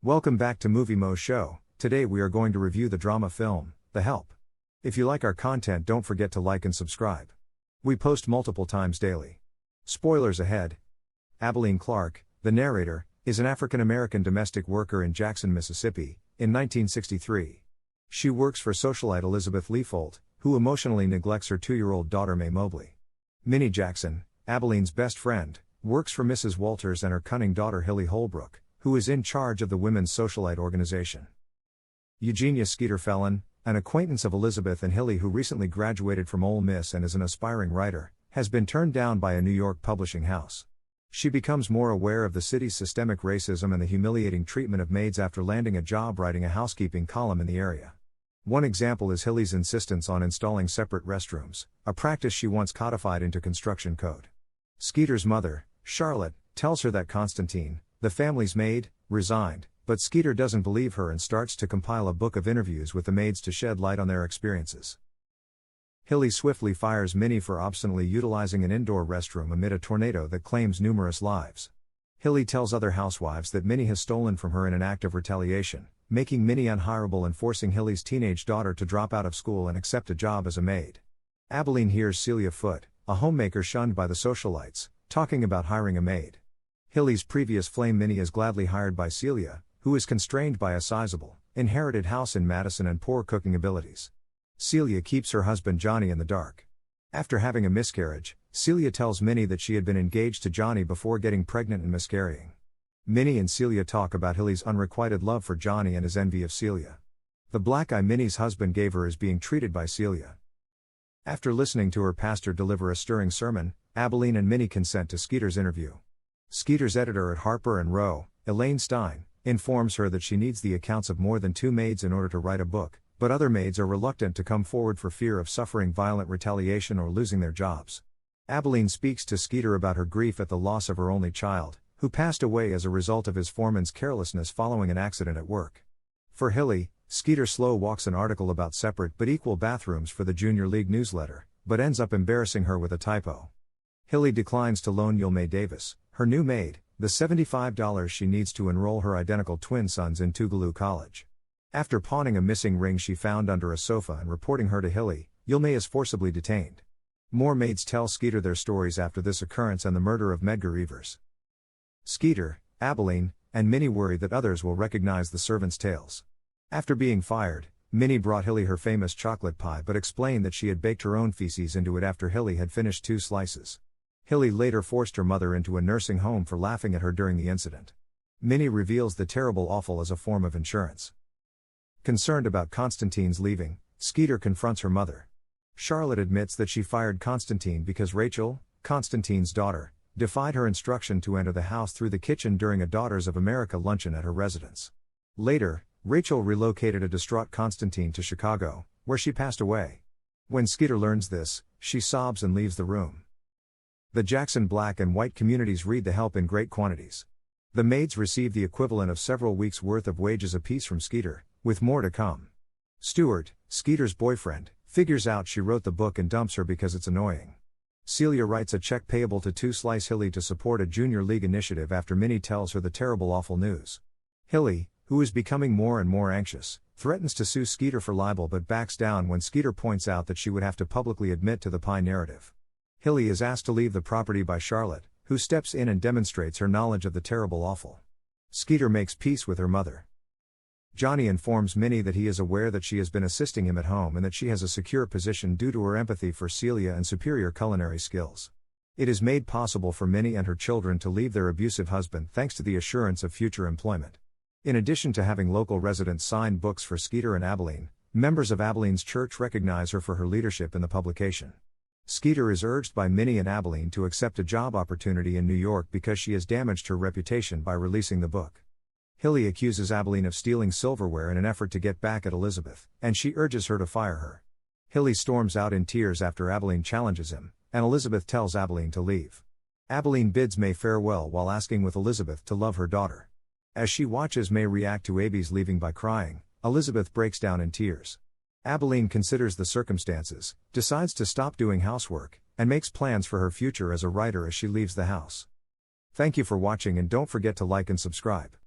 Welcome back to Movie Moshow. Today we are going to review the drama film, The Help. If you like our content, don't forget to like and subscribe. We post multiple times daily. Spoilers ahead. Abilene Clark, the narrator, is an African-American domestic worker in Jackson, Mississippi, in 1963. She works for socialite Elizabeth Leafold, who emotionally neglects her 2-year-old daughter May Mobley. Minnie Jackson, Abilene's best friend, works for Mrs. Walters and her cunning daughter Hilly Holbrook, who is in charge of the Women's Socialite organization. Eugenia Skeeter Fellon, an acquaintance of Elizabeth and Hilly who recently graduated from Ole Miss and is an aspiring writer, has been turned down by a New York publishing house. She becomes more aware of the city's systemic racism and the humiliating treatment of maids after landing a job writing a housekeeping column in the area. One example is Hilly's insistence on installing separate restrooms, a practice she once codified into construction code. Skeeter's mother, Charlotte, tells her that Constantine, the family's maid, resigned, but Skeeter doesn't believe her and starts to compile a book of interviews with the maids to shed light on their experiences. Hilly swiftly fires Minnie for obstinately utilizing an indoor restroom amid a tornado that claims numerous lives. Hilly tells other housewives that Minnie has stolen from her in an act of retaliation, making Minnie unhireable and forcing Hilly's teenage daughter to drop out of school and accept a job as a maid. Abilene hears Celia Foote, a homemaker shunned by the socialites, talking about hiring a maid. Hilly's previous flame Minnie is gladly hired by Celia, who is constrained by a sizable, inherited house in Madison and poor cooking abilities. Celia keeps her husband Johnny in the dark. After having a miscarriage, Celia tells Minnie that she had been engaged to Johnny before getting pregnant and miscarrying. Minnie and Celia talk about Hilly's unrequited love for Johnny and his envy of Celia. The black eye Minnie's husband gave her is being treated by Celia. After listening to her pastor deliver a stirring sermon, Abilene and Minnie consent to Skeeter's interview. Skeeter's editor at Harper & Row, Elaine Stein, informs her that she needs the accounts of more than 2 maids in order to write a book, but other maids are reluctant to come forward for fear of suffering violent retaliation or losing their jobs. Abilene speaks to Skeeter about her grief at the loss of her only child, who passed away as a result of his foreman's carelessness following an accident at work. For Hilly, Skeeter slow walks an article about separate but equal bathrooms for the Junior League newsletter, but ends up embarrassing her with a typo. Hilly declines to loan May Davis, her new maid, the $75 she needs to enroll her identical twin sons in Tougaloo College. After pawning a missing ring she found under a sofa and reporting her to Hilly, May is forcibly detained. More maids tell Skeeter their stories after this occurrence and the murder of Medgar Evers. Skeeter, Abilene, and Minnie worry that others will recognize the servants' tales. After being fired, Minnie brought Hilly her famous chocolate pie but explained that she had baked her own feces into it after Hilly had finished 2 slices. Hilly later forced her mother into a nursing home for laughing at her during the incident. Minnie reveals the terrible awful as a form of insurance. Concerned about Constantine's leaving, Skeeter confronts her mother. Charlotte admits that she fired Constantine because Rachel, Constantine's daughter, defied her instruction to enter the house through the kitchen during a Daughters of America luncheon at her residence. Later, Rachel relocated a distraught Constantine to Chicago, where she passed away. When Skeeter learns this, she sobs and leaves the room. The Jackson black and white communities read The Help in great quantities. The maids receive the equivalent of several weeks' worth of wages apiece from Skeeter, with more to come. Stuart, Skeeter's boyfriend, figures out she wrote the book and dumps her because it's annoying. Celia writes a check payable to 2 Slice Hilly to support a Junior League initiative after Minnie tells her the terrible awful news. Hilly, who is becoming more and more anxious, threatens to sue Skeeter for libel but backs down when Skeeter points out that she would have to publicly admit to the pie narrative. Hilly is asked to leave the property by Charlotte, who steps in and demonstrates her knowledge of the terrible awful. Skeeter makes peace with her mother. Johnny informs Minnie that he is aware that she has been assisting him at home and that she has a secure position due to her empathy for Celia and superior culinary skills. It is made possible for Minnie and her children to leave their abusive husband thanks to the assurance of future employment. In addition to having local residents sign books for Skeeter and Abilene, members of Abilene's church recognize her for her leadership in the publication. Skeeter is urged by Minnie and Abilene to accept a job opportunity in New York because she has damaged her reputation by releasing the book. Hilly accuses Abilene of stealing silverware in an effort to get back at Elizabeth, and she urges her to fire her. Hilly storms out in tears after Abilene challenges him, and Elizabeth tells Abilene to leave. Abilene bids May farewell while asking with Elizabeth to love her daughter. As she watches May react to Abby's leaving by crying, Elizabeth breaks down in tears. Abilene considers the circumstances, decides to stop doing housework, and makes plans for her future as a writer as she leaves the house. Thank you for watching and don't forget to like and subscribe.